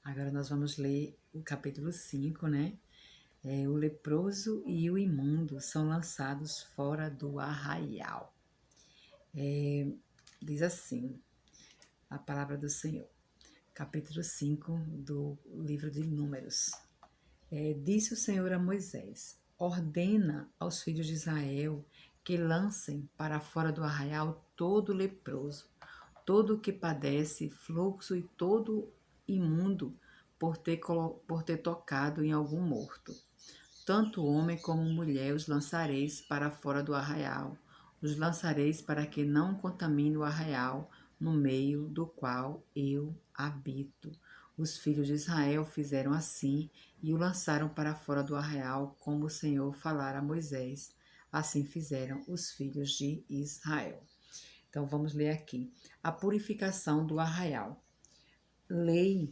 Agora nós vamos ler o capítulo 5, né? O leproso e o imundo são lançados fora do arraial. Diz assim a palavra do Senhor, capítulo 5 do livro de Números. Disse o Senhor a Moisés: ordena aos filhos de Israel que lancem para fora do arraial todo leproso, todo o que padece fluxo e todo imundo por ter tocado em algum morto. Tanto homem como mulher os lançareis para fora do arraial. Os lançareis para que não contamine o arraial no meio do qual eu habito. Os filhos de Israel fizeram assim e o lançaram para fora do arraial, como o Senhor falara a Moisés. Assim fizeram os filhos de Israel. Então vamos ler aqui. A purificação do arraial. Lei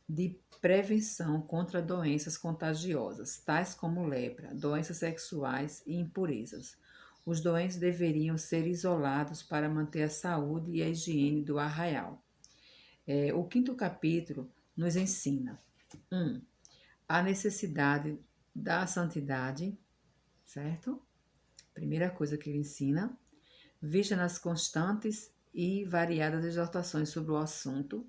de prevenção contra doenças contagiosas, tais como lepra, doenças sexuais e impurezas. Os doentes deveriam ser isolados para manter a saúde e a higiene do arraial. O quinto capítulo nos ensina: 1. A necessidade da santidade, certo? Primeira coisa que ele ensina. Vista nas constantes e variadas exortações sobre o assunto.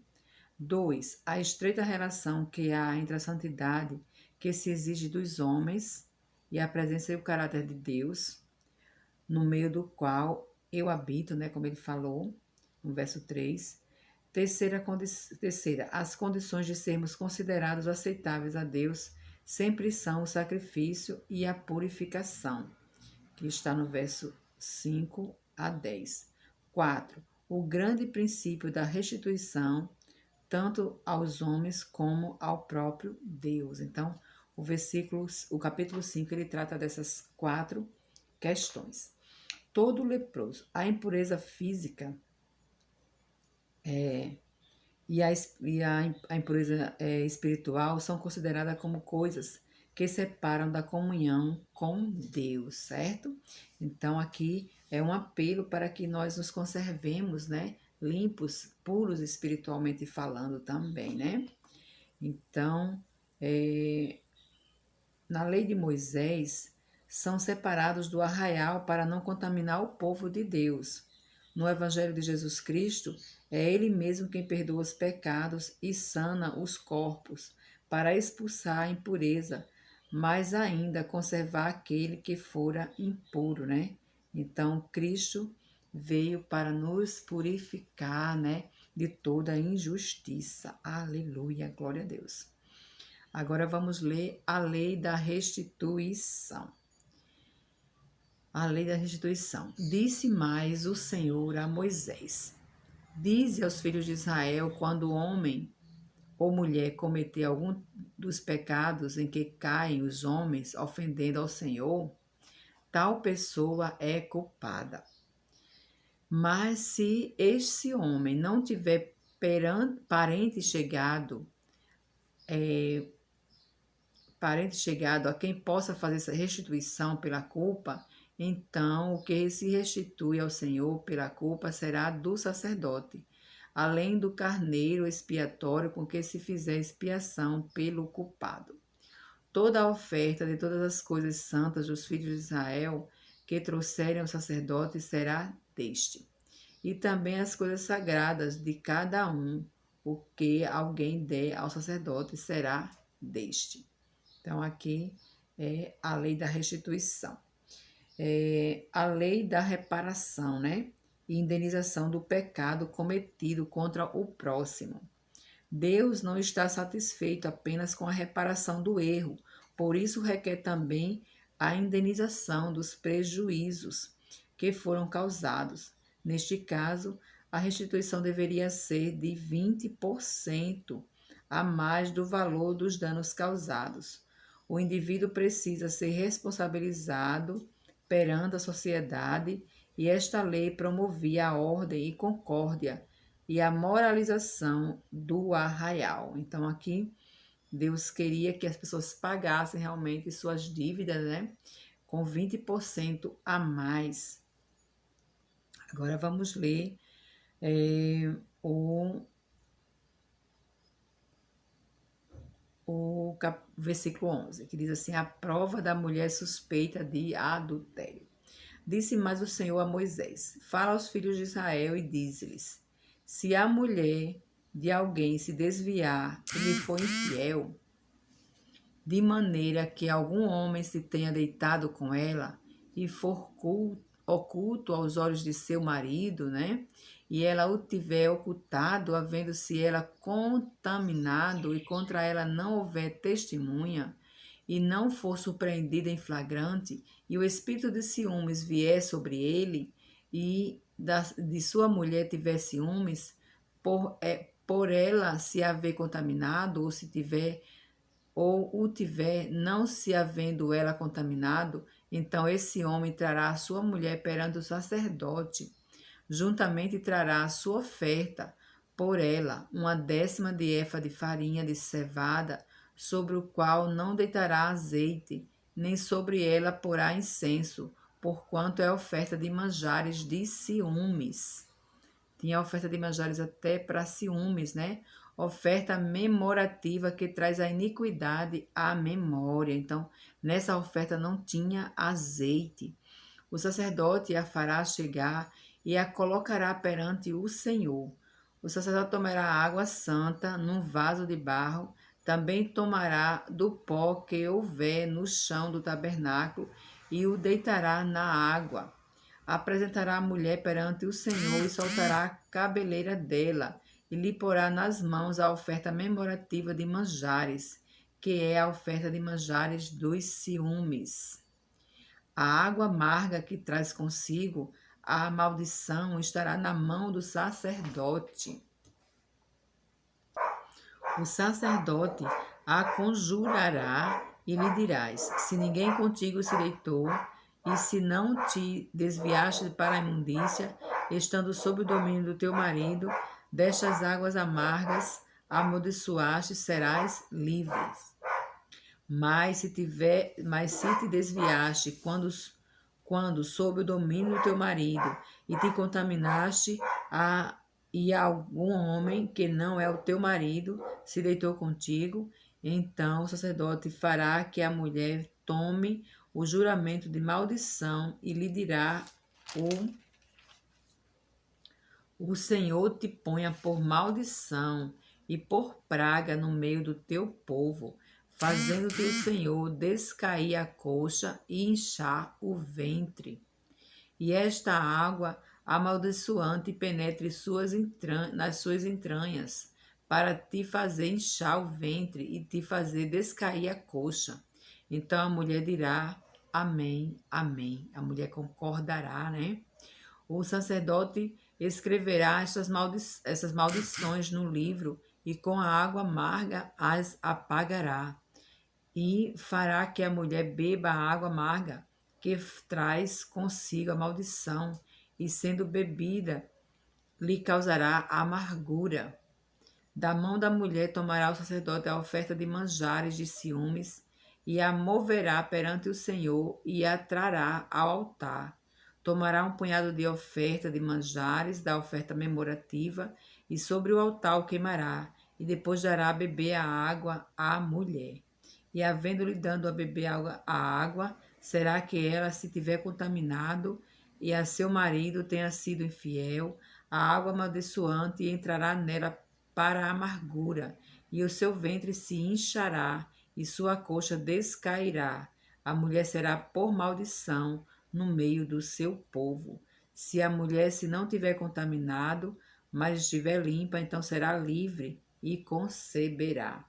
2. A estreita relação que há entre a santidade que se exige dos homens e a presença e o caráter de Deus, no meio do qual eu habito, né, como ele falou, no verso 3. Terceira, as condições de sermos considerados aceitáveis a Deus sempre são o sacrifício e a purificação, que está no verso 5 a 10. 4. O grande princípio da restituição tanto aos homens como ao próprio Deus. Então, o capítulo 5, ele trata dessas 4 questões. Todo leproso, a impureza física a impureza espiritual são consideradas como coisas que separam da comunhão com Deus, certo? Então, aqui é um apelo para que nós nos conservemos, né? Limpos, puros espiritualmente falando também, né? Então, na lei de Moisés, são separados do arraial para não contaminar o povo de Deus. No Evangelho de Jesus Cristo, é Ele mesmo quem perdoa os pecados e sana os corpos, para expulsar a impureza, mas ainda conservar aquele que fora impuro, né? Então, Cristo veio para nos purificar, né, de toda injustiça. Aleluia, glória a Deus. Agora vamos ler a lei da restituição. A lei da restituição. Disse mais o Senhor a Moisés: dize aos filhos de Israel, quando homem ou mulher cometer algum dos pecados em que caem os homens, ofendendo ao Senhor, tal pessoa é culpada. Mas se esse homem não tiver parente chegado a quem possa fazer essa restituição pela culpa, então o que se restitui ao Senhor pela culpa será do sacerdote, além do carneiro expiatório com que se fizer expiação pelo culpado. Toda a oferta de todas as coisas santas dos filhos de Israel que trouxerem ao sacerdote será deste. E também as coisas sagradas de cada um, o que alguém der ao sacerdote será deste. Então, aqui é a lei da restituição. A lei da reparação, né? E indenização do pecado cometido contra o próximo. Deus não está satisfeito apenas com a reparação do erro, por isso requer também a indenização dos prejuízos que foram causados. Neste caso, a restituição deveria ser de 20% a mais do valor dos danos causados. O indivíduo precisa ser responsabilizado perante a sociedade e esta lei promovia a ordem e concórdia e a moralização do arraial. Então, aqui, Deus queria que as pessoas pagassem realmente suas dívidas, né? Com 20% a mais. Agora vamos ler o versículo 11, que diz assim: a prova da mulher suspeita de adultério. Disse mais o Senhor a Moisés: fala aos filhos de Israel e dize-lhes: se a mulher de alguém se desviar e lhe for infiel, de maneira que algum homem se tenha deitado com ela e for oculto aos olhos de seu marido, né? E ela o tiver ocultado, havendo-se ela contaminado e contra ela não houver testemunha, e não for surpreendida em flagrante, e o espírito de ciúmes vier sobre ele, e de sua mulher tiver ciúmes, por ela se haver contaminado, ou o tiver, não se havendo ela contaminado, então esse homem trará a sua mulher perante o sacerdote, juntamente trará a sua oferta por ela, 1/10 de efa de farinha de cevada, sobre o qual não deitará azeite, nem sobre ela porá incenso, porquanto é oferta de manjares de ciúmes. Tinha oferta de manjares até para ciúmes, né? Oferta memorativa que traz a iniquidade à memória. Então, nessa oferta não tinha azeite. O sacerdote a fará chegar e a colocará perante o Senhor. O sacerdote tomará água santa num vaso de barro, também tomará do pó que houver no chão do tabernáculo e o deitará na água. Apresentará a mulher perante o Senhor e soltará a cabeleira dela, e lhe porá nas mãos a oferta memorativa de manjares, que é a oferta de manjares dos ciúmes. A água amarga que traz consigo a maldição estará na mão do sacerdote. O sacerdote a conjurará e lhe dirás: se ninguém contigo se deitou, e se não te desviaste para a imundícia, estando sob o domínio do teu marido, destas águas amargas amaldiçoaste, serás livre. Mas se te desviaste quando sob o domínio do teu marido, e te contaminaste, e algum homem que não é o teu marido se deitou contigo, então o sacerdote fará que a mulher tome o juramento de maldição e lhe dirá: o Senhor te ponha por maldição e por praga no meio do teu povo, fazendo-te o Senhor descair a coxa e inchar o ventre. E esta água amaldiçoante penetre nas suas entranhas, para te fazer inchar o ventre e te fazer descair a coxa. Então a mulher dirá: amém, amém. A mulher concordará, né? O sacerdote escreverá essas maldições no livro e com a água amarga as apagará. E fará que a mulher beba a água amarga que traz consigo a maldição, e sendo bebida, lhe causará amargura. Da mão da mulher tomará o sacerdote a oferta de manjares de ciúmes, e a moverá perante o Senhor, e a trará ao altar. Tomará um punhado de oferta de manjares, da oferta memorativa, e sobre o altar o queimará, e depois dará a beber a água à mulher. E havendo-lhe dado a beber a água, será que ela se tiver contaminado, e a seu marido tenha sido infiel, a água amaldiçoante entrará nela para a amargura, e o seu ventre se inchará, e sua coxa descairá. A mulher será por maldição no meio do seu povo. Se a mulher se não tiver contaminado, mas estiver limpa, então será livre e conceberá.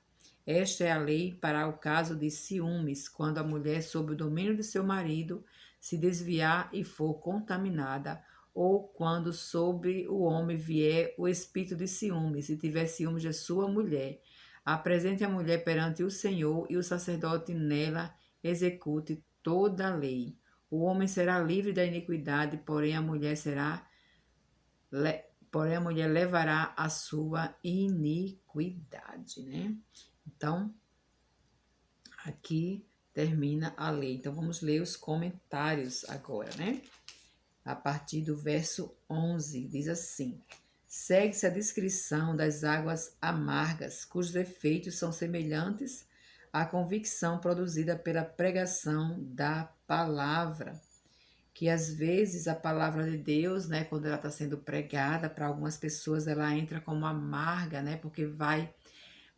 Esta é a lei para o caso de ciúmes, quando a mulher, sob o domínio de seu marido, se desviar e for contaminada, ou quando sobre o homem vier o espírito de ciúmes, e tiver ciúmes de sua mulher. Apresente a mulher perante o Senhor, e o sacerdote nela execute toda a lei. O homem será livre da iniquidade, porém a mulher levará a sua iniquidade, né? Então, aqui termina a lei. Então, vamos ler os comentários agora, né? A partir do verso 11, diz assim: Segue-se a descrição das águas amargas, cujos efeitos são semelhantes à convicção produzida pela pregação da palavra. Que às vezes a palavra de Deus, né, quando ela está sendo pregada para algumas pessoas, ela entra como amarga, né, porque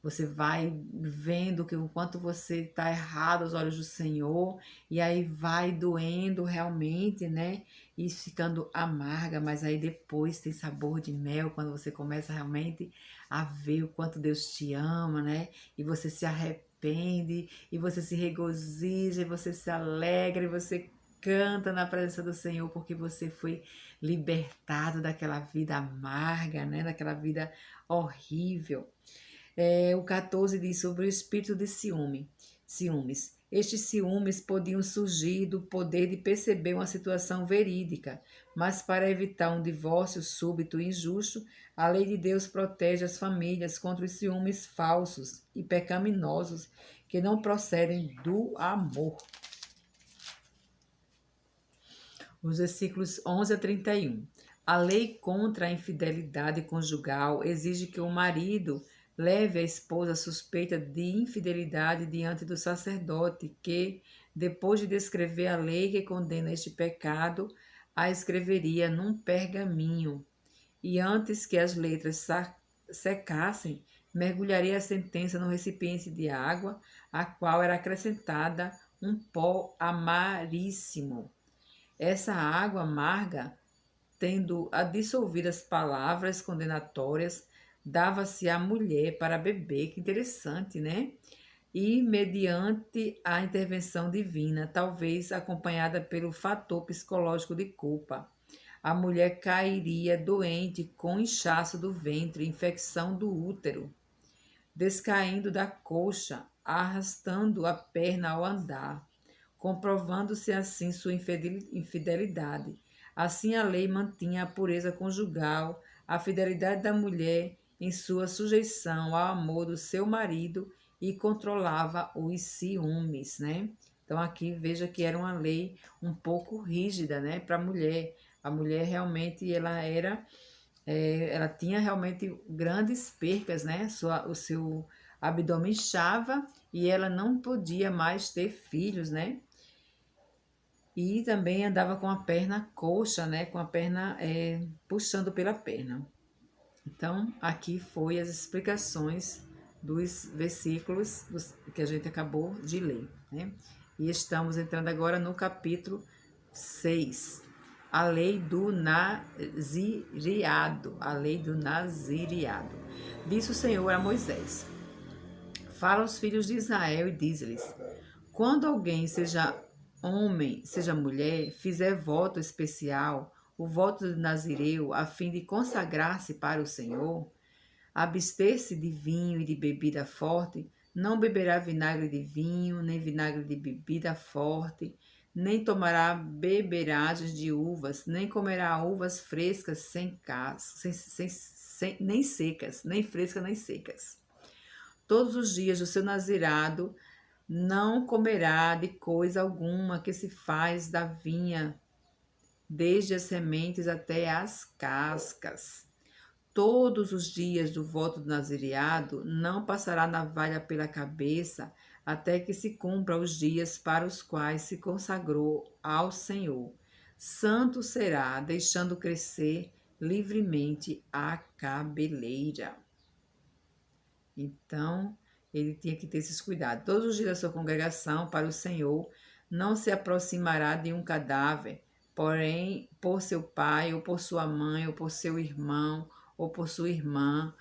você vai vendo que o quanto você está errado aos olhos do Senhor, e aí vai doendo realmente, né? E ficando amarga, mas aí depois tem sabor de mel, quando você começa realmente a ver o quanto Deus te ama, né? E você se arrepende, e você se regozija, e você se alegra, e você canta na presença do Senhor, porque você foi libertado daquela vida amarga, né? Daquela vida horrível. O 14 diz sobre o espírito de ciúmes. Estes ciúmes podiam surgir do poder de perceber uma situação verídica, mas para evitar um divórcio súbito e injusto, a lei de Deus protege as famílias contra os ciúmes falsos e pecaminosos que não procedem do amor. Os versículos 11 a 31. A lei contra a infidelidade conjugal exige que o marido leve a esposa suspeita de infidelidade diante do sacerdote, que, depois de descrever a lei que condena este pecado, a escreveria num pergaminho, e antes que as letras secassem, mergulharia a sentença no recipiente de água, a qual era acrescentada um pó amaríssimo. Essa água amarga, tendo a dissolver as palavras condenatórias, dava-se à mulher para beber. Que interessante, né? E mediante a intervenção divina, talvez acompanhada pelo fator psicológico de culpa, a mulher cairia doente com inchaço do ventre, infecção do útero, descaindo da coxa, arrastando a perna ao andar, comprovando-se assim sua infidelidade. Assim a lei mantinha a pureza conjugal, a fidelidade da mulher em sua sujeição ao amor do seu marido e controlava os ciúmes, né? Então aqui veja que era uma lei um pouco rígida, né, para a mulher. A mulher realmente ela tinha realmente grandes percas, né? O seu abdômen inchava e ela não podia mais ter filhos, né? E também andava com a perna coxa, né? Com a perna puxando pela perna. Então, aqui foi as explicações dos versículos que a gente acabou de ler, né? E estamos entrando agora no capítulo 6, a lei do nazireado, a lei do nazireado. Disse o Senhor a Moisés: fala aos filhos de Israel e diz-lhes: quando alguém, seja homem, seja mulher, fizer voto especial, o voto do Nazireu, a fim de consagrar-se para o Senhor, abster-se de vinho e de bebida forte, não beberá vinagre de vinho, nem vinagre de bebida forte, nem tomará beberagens de uvas, nem comerá uvas frescas nem secas, nem frescas nem secas. Todos os dias do seu nazirado não comerá de coisa alguma que se faz da vinha, desde as sementes até as cascas. Todos os dias do voto do nazireado não passará navalha pela cabeça, até que se cumpra os dias para os quais se consagrou ao Senhor. Santo será, deixando crescer livremente a cabeleira. Então, ele tinha que ter esses cuidados. Todos os dias da sua congregação para o Senhor não se aproximará de um cadáver, porém, por seu pai, ou por sua mãe, ou por seu irmão, ou por sua irmã,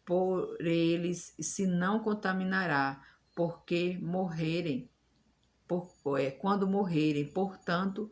por eles se não contaminará, porque morrerem, quando morrerem. Portanto,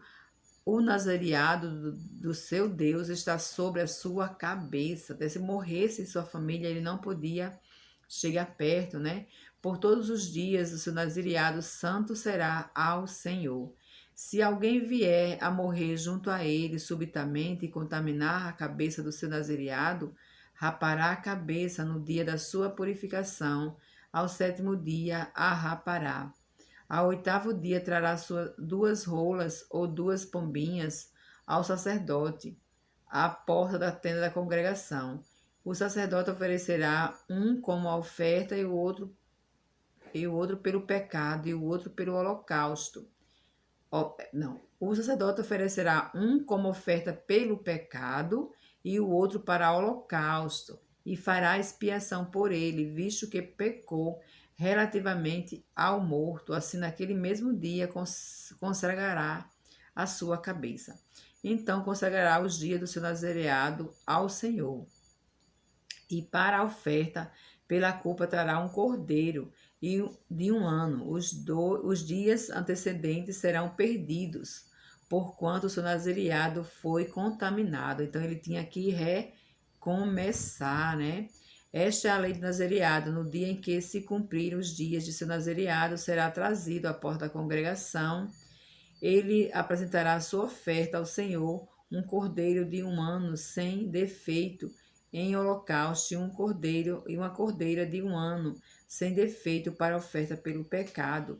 o nazareado do seu Deus está sobre a sua cabeça. Até se morresse em sua família, ele não podia chegar perto, né? Por todos os dias o seu nazireado santo será ao Senhor. Se alguém vier a morrer junto a ele subitamente e contaminar a cabeça do seu nazireado, rapará a cabeça no dia da sua purificação, ao 7º dia a rapará. Ao 8º dia trará 2 rolas ou 2 pombinhas ao sacerdote, à porta da tenda da congregação. O sacerdote oferecerá um como oferta e o outro pelo pecado e o outro pelo holocausto. Não, o sacerdote oferecerá um como oferta pelo pecado e o outro para holocausto, e fará expiação por ele, visto que pecou relativamente ao morto. Assim, naquele mesmo dia, consagrará a sua cabeça. Então, consagrará os dias do seu nazareado ao Senhor. E para a oferta pela culpa trará um cordeiro de um ano. Os dias antecedentes serão perdidos, porquanto o seu nazareado foi contaminado. Então ele tinha que recomeçar, né? Esta é a lei do nazareado. No dia em que se cumprirem os dias de seu nazareado, será trazido à porta da congregação. Ele apresentará a sua oferta ao Senhor, um cordeiro de um ano sem defeito em holocausto, um cordeiro e uma cordeira de um ano sem defeito para oferta pelo pecado,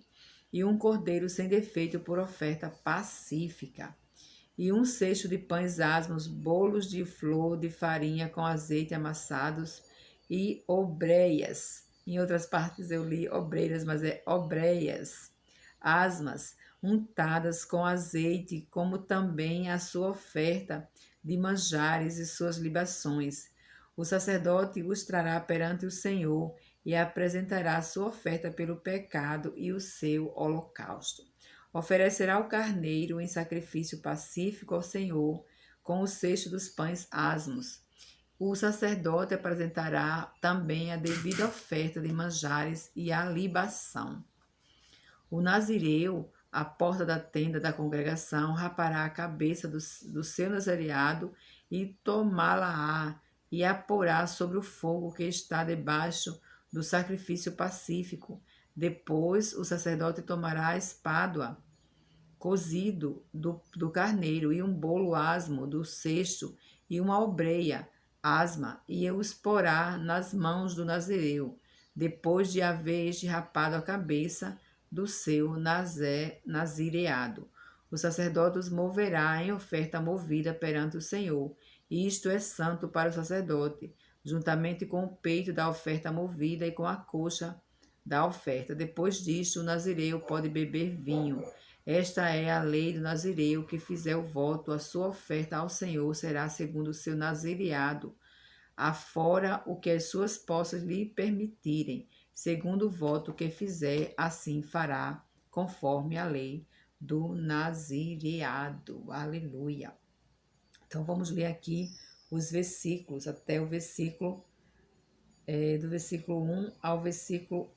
e um cordeiro sem defeito por oferta pacífica, e um cesto de pães asmos, bolos de flor de farinha com azeite amassados e obreias. Em outras partes eu li obreiras, mas é obreias, asmas, untadas com azeite, como também a sua oferta de manjares e suas libações. O sacerdote os trará perante o Senhor e apresentará a sua oferta pelo pecado e o seu holocausto. Oferecerá o carneiro em sacrifício pacífico ao Senhor, com o cesto dos pães asmos. O sacerdote apresentará também a devida oferta de manjares e a libação. O nazireu, à porta da tenda da congregação, rapará a cabeça do seu nazareado e tomá-la-á e a porá sobre o fogo que está debaixo do sacrifício pacífico. Depois o sacerdote tomará a espádua cozido do carneiro e um bolo asmo do cesto e uma obreia asma e os porá nas mãos do nazireu, depois de haver este rapado a cabeça do seu nazireado. O sacerdote os moverá em oferta movida perante o Senhor. Isto é santo para o sacerdote, juntamente com o peito da oferta movida e com a coxa da oferta. Depois disto, o nazireu pode beber vinho. Esta é a lei do nazireu: que fizer o voto, a sua oferta ao Senhor será segundo o seu nazireado, afora o que as suas posses lhe permitirem. Segundo o voto que fizer, assim fará, conforme a lei do nazireado. Aleluia. Então vamos ler aqui os versículos, até o versículo, do versículo 1 ao versículo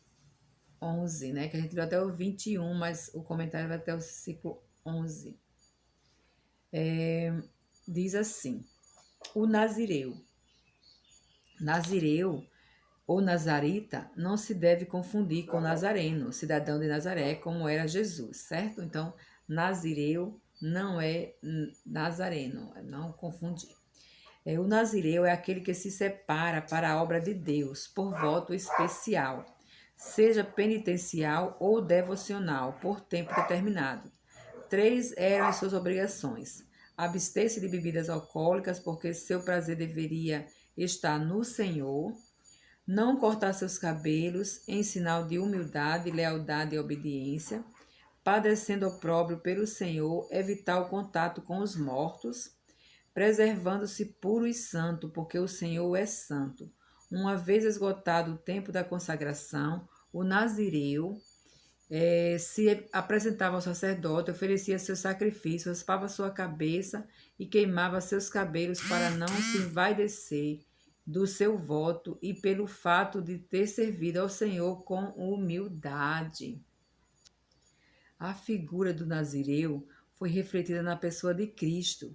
11, né? Que a gente leu até o 21, mas o comentário vai até o versículo 11. Diz assim: o nazireu. Nazireu ou nazarita não se deve confundir com nazareno, cidadão de Nazaré, como era Jesus, certo? Então, nazireu não é nazareno, não confundir. O nazireu é aquele que se separa para a obra de Deus por voto especial, seja penitencial ou devocional, por tempo determinado. 3 eram as suas obrigações: abster-se de bebidas alcoólicas, porque seu prazer deveria estar no Senhor; não cortar seus cabelos, em sinal de humildade, lealdade e obediência; padecendo opróbrio pelo Senhor, evitar o contato com os mortos; preservando-se puro e santo, porque o Senhor é santo. Uma vez esgotado o tempo da consagração, o nazireu se apresentava ao sacerdote, oferecia seus sacrifícios, raspava sua cabeça e queimava seus cabelos para não se envaidecer do seu voto e pelo fato de ter servido ao Senhor com humildade. A figura do nazireu foi refletida na pessoa de Cristo,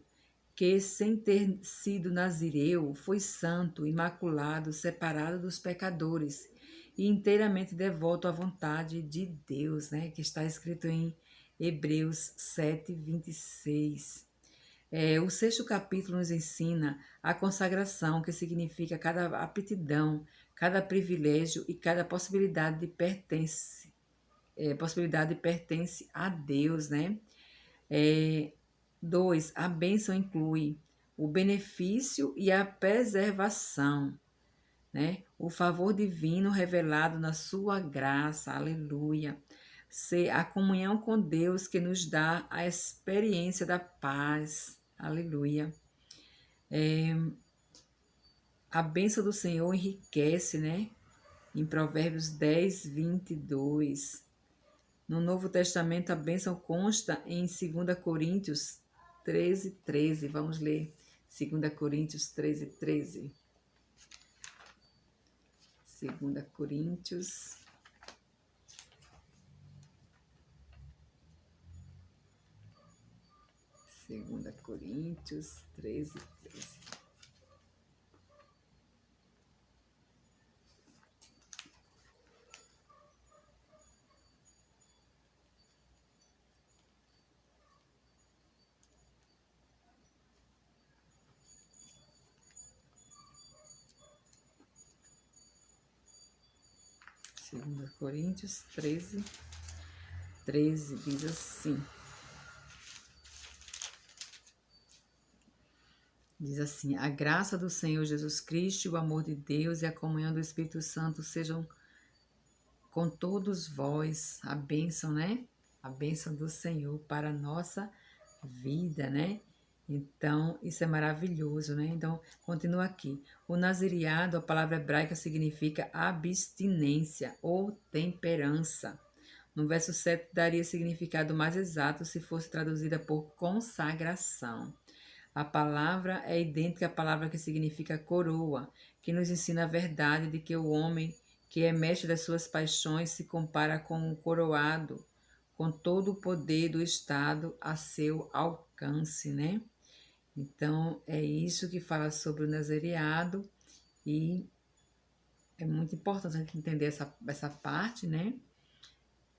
que, sem ter sido nazireu, foi santo, imaculado, separado dos pecadores e inteiramente devoto à vontade de Deus, né? Que está escrito em Hebreus 7, 26. O 6º capítulo nos ensina a consagração, que significa cada aptidão, cada privilégio e cada possibilidade pertence a Deus, né? 2. A bênção inclui o benefício e a preservação, né? O favor divino revelado na sua graça, aleluia. Ser a comunhão com Deus que nos dá a experiência da paz, aleluia. A bênção do Senhor enriquece, né? Em Provérbios 10, 22. No Novo Testamento, a bênção consta em 2 Coríntios 13, 13. Vamos ler 2 Coríntios 13, 13. 2 Coríntios 13, 13. Segunda Coríntios 13, 13 diz assim. Diz assim: a graça do Senhor Jesus Cristo, o amor de Deus e a comunhão do Espírito Santo sejam com todos vós. A bênção, né? A bênção do Senhor para a nossa vida, né? Então, isso é maravilhoso, né? Então, continua aqui. O nazireado, a palavra hebraica significa abstinência ou temperança. No verso 7, daria significado mais exato se fosse traduzida por consagração. A palavra é idêntica à palavra que significa coroa, que nos ensina a verdade de que o homem que é mestre das suas paixões se compara com um coroado, com todo o poder do Estado a seu alcance, né? Então, é isso que fala sobre o nazareado e é muito importante a gente entender essa parte, né?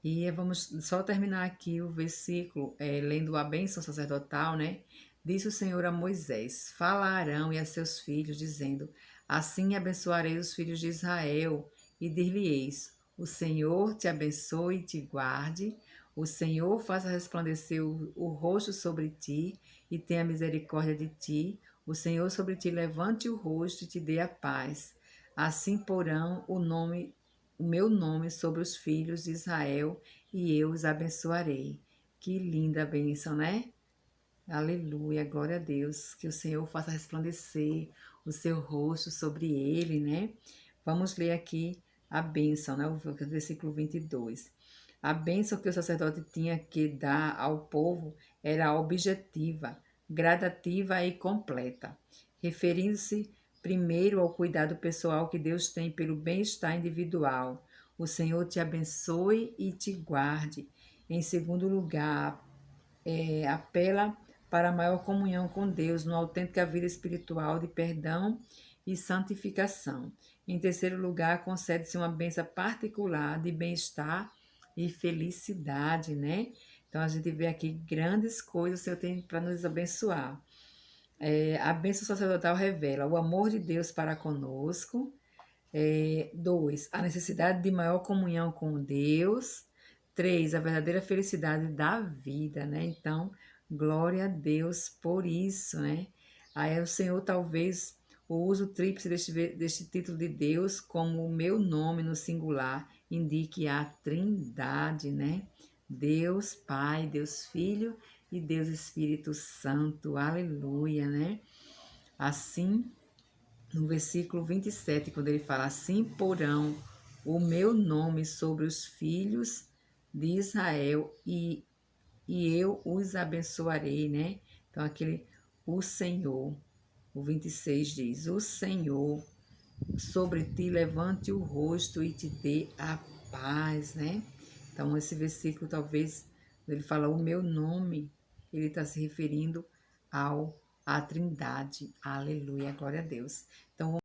E vamos só terminar aqui o versículo, lendo a bênção sacerdotal, né? Disse o Senhor a Moisés: fala a Arão e a seus filhos, dizendo: assim abençoarei os filhos de Israel, e dir-lhe-eis: o Senhor te abençoe e te guarde, o Senhor faça resplandecer o rosto sobre ti e tenha misericórdia de ti, o Senhor sobre ti levante o rosto e te dê a paz. Assim porão o meu nome sobre os filhos de Israel e eu os abençoarei. Que linda bênção, né? Aleluia, glória a Deus. Que o Senhor faça resplandecer o seu rosto sobre ele, né? Vamos ler aqui a bênção, né? O versículo 22. A bênção que o sacerdote tinha que dar ao povo era objetiva, gradativa e completa, referindo-se primeiro ao cuidado pessoal que Deus tem pelo bem-estar individual. O Senhor te abençoe e te guarde. Em segundo lugar, apela para a maior comunhão com Deus, numa autêntica vida espiritual de perdão e santificação. Em terceiro lugar, concede-se uma bênção particular de bem-estar e felicidade, né? Então, a gente vê aqui grandes coisas que o Senhor tem para nos abençoar. A bênção sacerdotal revela o amor de Deus para conosco. 2, a necessidade de maior comunhão com Deus. 3, a verdadeira felicidade da vida, né? Então, glória a Deus por isso, né? Aí o Senhor talvez o uso tríplice deste título de Deus como o meu nome no singular indique a Trindade, né? Deus Pai, Deus Filho e Deus Espírito Santo, aleluia, né? Assim, no versículo 27, quando ele fala assim, porão o meu nome sobre os filhos de Israel e eu os abençoarei, né? Então, o Senhor, o 26 diz, o Senhor sobre ti levante o rosto e te dê a paz, né? Então, esse versículo, talvez, ele fala o meu nome, ele está se referindo à Trindade. Aleluia, glória a Deus. Então,